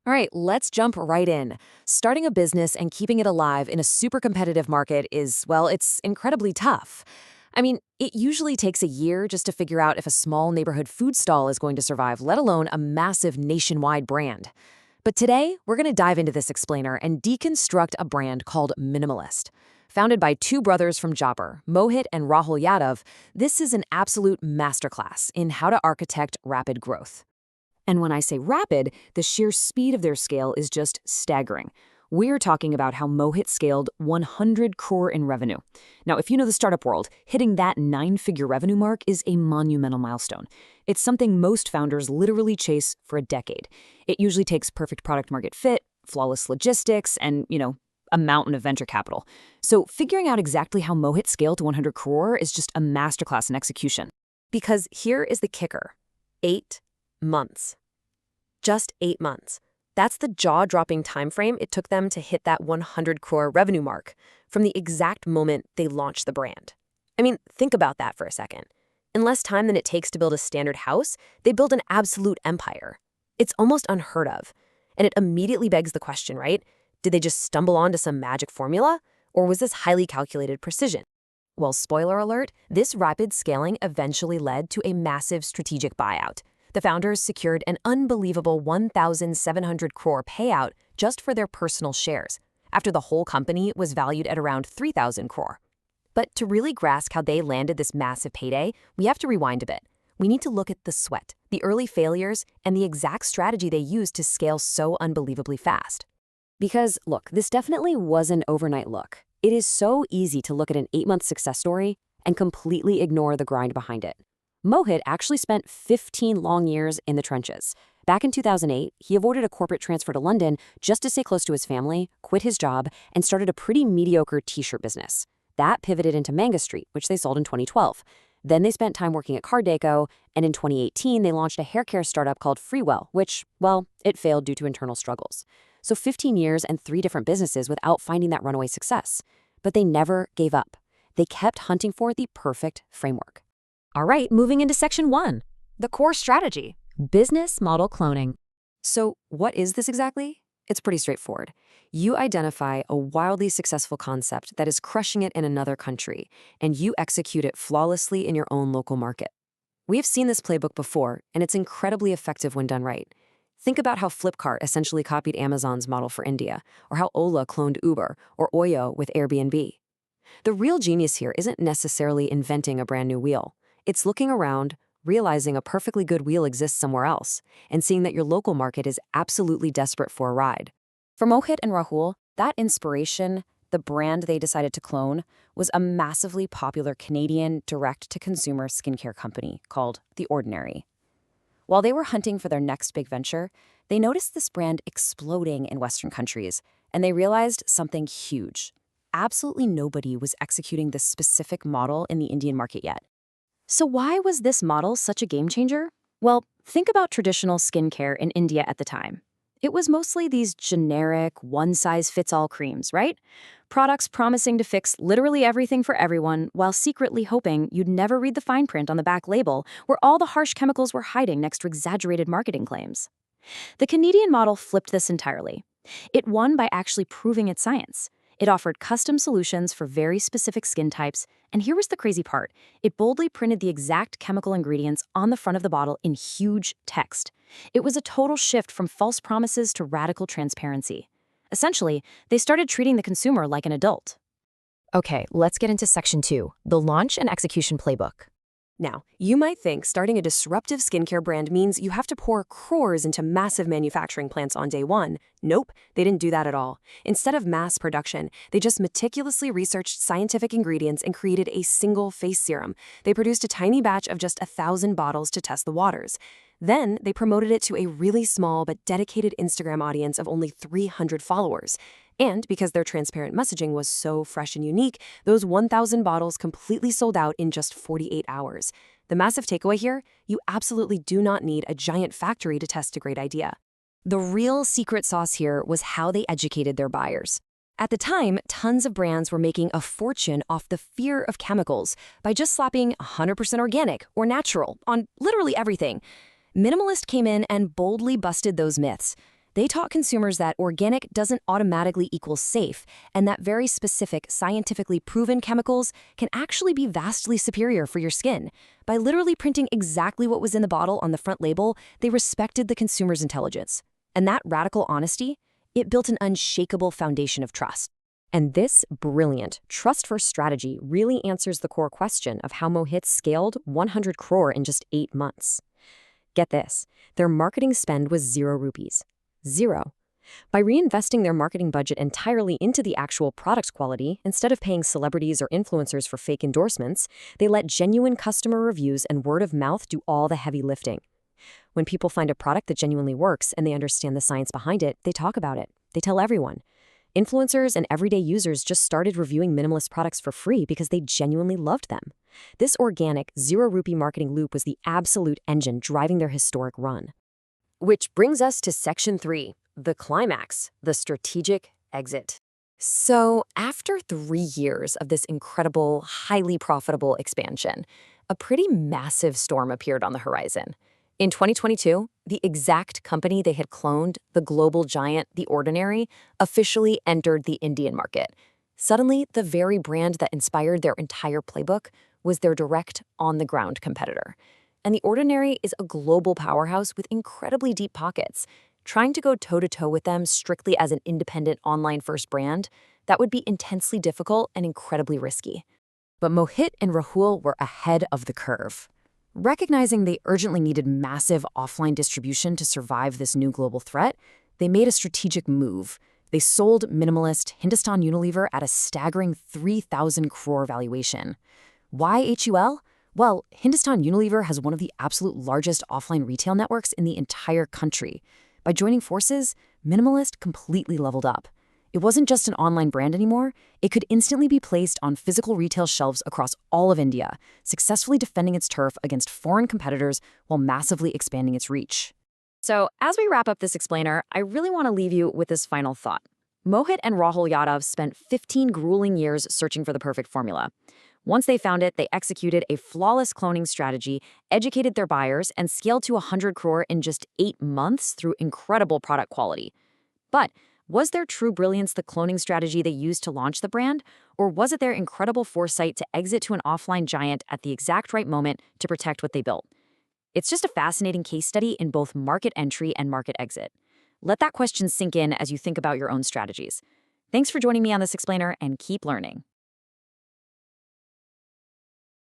All right, let's jump right in. Starting a business and keeping it alive in a super competitive market is, well, it's incredibly tough. I mean, it usually takes a year just to figure out if a small neighborhood food stall is going to survive, let alone a massive nationwide brand. But today, we're going to dive into this explainer and deconstruct a brand called Minimalist. Founded by two brothers from Jobber, Mohit and Rahul Yadav, this is an absolute masterclass in how to architect rapid growth. And when I say rapid, the sheer speed of their scale is just staggering. We're talking about how Mohit scaled 100 crore in revenue. Now, if you know the startup world, hitting that nine-figure revenue mark is a monumental milestone. It's something most founders literally chase for a decade. It usually takes perfect product-market fit, flawless logistics, and, a mountain of venture capital. So figuring out exactly how Mohit scaled to 100 crore is just a masterclass in execution. Because here is the kicker. 8 months. Just 8 months. That's the jaw-dropping time frame it took them to hit that 100 crore revenue mark from the exact moment they launched the brand. I mean, think about that for a second. In less time than it takes to build a standard house, they build an absolute empire. It's almost unheard of. And it immediately begs the question, right? Did they just stumble onto some magic formula? Or was this highly calculated precision? Well, spoiler alert, this rapid scaling eventually led to a massive strategic buyout. The founders secured an unbelievable 1,700 crore payout just for their personal shares, after the whole company was valued at around 3,000 crore. But to really grasp how they landed this massive payday, we have to rewind a bit. We need to look at the sweat, the early failures, and the exact strategy they used to scale so unbelievably fast. Because, look, this definitely was an overnight look. It is so easy to look at an 8-month success story and completely ignore the grind behind it. Mohit actually spent 15 long years in the trenches. Back in 2008, he avoided a corporate transfer to London just to stay close to his family, quit his job, and started a pretty mediocre t-shirt business. That pivoted into Manga Street, which they sold in 2012. Then they spent time working at Car Deco, and in 2018, they launched a haircare startup called Freewell, which, well, it failed due to internal struggles. So 15 years and 3 different businesses without finding that runaway success. But they never gave up. They kept hunting for the perfect framework. All right, moving into section 1, the core strategy, business model cloning. So what is this exactly? It's pretty straightforward. You identify a wildly successful concept that is crushing it in another country, and you execute it flawlessly in your own local market. We have seen this playbook before, and it's incredibly effective when done right. Think about how Flipkart essentially copied Amazon's model for India, or how Ola cloned Uber, or Oyo with Airbnb. The real genius here isn't necessarily inventing a brand new wheel. It's looking around, realizing a perfectly good wheel exists somewhere else, and seeing that your local market is absolutely desperate for a ride. For Mohit and Rahul, that inspiration, the brand they decided to clone, was a massively popular Canadian direct-to-consumer skincare company called The Ordinary. While they were hunting for their next big venture, they noticed this brand exploding in Western countries, and they realized something huge. Absolutely nobody was executing this specific model in the Indian market yet. So why was this model such a game changer? Well, think about traditional skincare in India at the time. It was mostly these generic, one-size-fits-all creams, right? Products promising to fix literally everything for everyone while secretly hoping you'd never read the fine print on the back label where all the harsh chemicals were hiding next to exaggerated marketing claims. The Canadian model flipped this entirely. It won by actually proving its science. It offered custom solutions for very specific skin types, and here was the crazy part. It boldly printed the exact chemical ingredients on the front of the bottle in huge text. It was a total shift from false promises to radical transparency. Essentially, they started treating the consumer like an adult. Okay, let's get into section 2, the launch and execution playbook. Now, you might think starting a disruptive skincare brand means you have to pour crores into massive manufacturing plants on day one. Nope, they didn't do that at all. Instead of mass production, they just meticulously researched scientific ingredients and created a single face serum. They produced a tiny batch of just 1,000 bottles to test the waters. Then, they promoted it to a really small but dedicated Instagram audience of only 300 followers. And because their transparent messaging was so fresh and unique, those 1,000 bottles completely sold out in just 48 hours. The massive takeaway here, you absolutely do not need a giant factory to test a great idea. The real secret sauce here was how they educated their buyers. At the time, tons of brands were making a fortune off the fear of chemicals by just slapping 100% organic or natural on literally everything. Minimalist came in and boldly busted those myths. They taught consumers that organic doesn't automatically equal safe, and that very specific, scientifically proven chemicals can actually be vastly superior for your skin. By literally printing exactly what was in the bottle on the front label, they respected the consumer's intelligence. And that radical honesty, it built an unshakable foundation of trust. And this brilliant, trust-first strategy really answers the core question of how Mohit scaled 100 crore in just 8 months. Get this, their marketing spend was 0 rupees. 0. By reinvesting their marketing budget entirely into the actual product quality, instead of paying celebrities or influencers for fake endorsements, they let genuine customer reviews and word of mouth do all the heavy lifting. When people find a product that genuinely works and they understand the science behind it, they talk about it. They tell everyone. Influencers and everyday users just started reviewing Minimalist products for free because they genuinely loved them. This organic, 0 rupee marketing loop was the absolute engine driving their historic run. Which brings us to Section 3, the climax, the strategic exit. So, after 3 years of this incredible, highly profitable expansion, a pretty massive storm appeared on the horizon. In 2022, the exact company they had cloned, the global giant The Ordinary, officially entered the Indian market. Suddenly, the very brand that inspired their entire playbook was their direct, on-the-ground competitor. And The Ordinary is a global powerhouse with incredibly deep pockets. Trying to go toe-to-toe with them strictly as an independent online-first brand, that would be intensely difficult and incredibly risky. But Mohit and Rahul were ahead of the curve. Recognizing they urgently needed massive offline distribution to survive this new global threat, they made a strategic move. They sold Minimalist Hindustan Unilever at a staggering 3,000 crore valuation. Why HUL? Well, Hindustan Unilever has one of the absolute largest offline retail networks in the entire country. By joining forces, Minimalist completely leveled up. It wasn't just an online brand anymore, it could instantly be placed on physical retail shelves across all of India, successfully defending its turf against foreign competitors while massively expanding its reach. So, as we wrap up this explainer, I really want to leave you with this final thought. Mohit and Rahul Yadav spent 15 grueling years searching for the perfect formula. Once they found it, they executed a flawless cloning strategy, educated their buyers, and scaled to 100 crore in just 8 months through incredible product quality. But was their true brilliance the cloning strategy they used to launch the brand, or was it their incredible foresight to exit to an offline giant at the exact right moment to protect what they built? It's just a fascinating case study in both market entry and market exit. Let that question sink in as you think about your own strategies. Thanks for joining me on this explainer, and keep learning.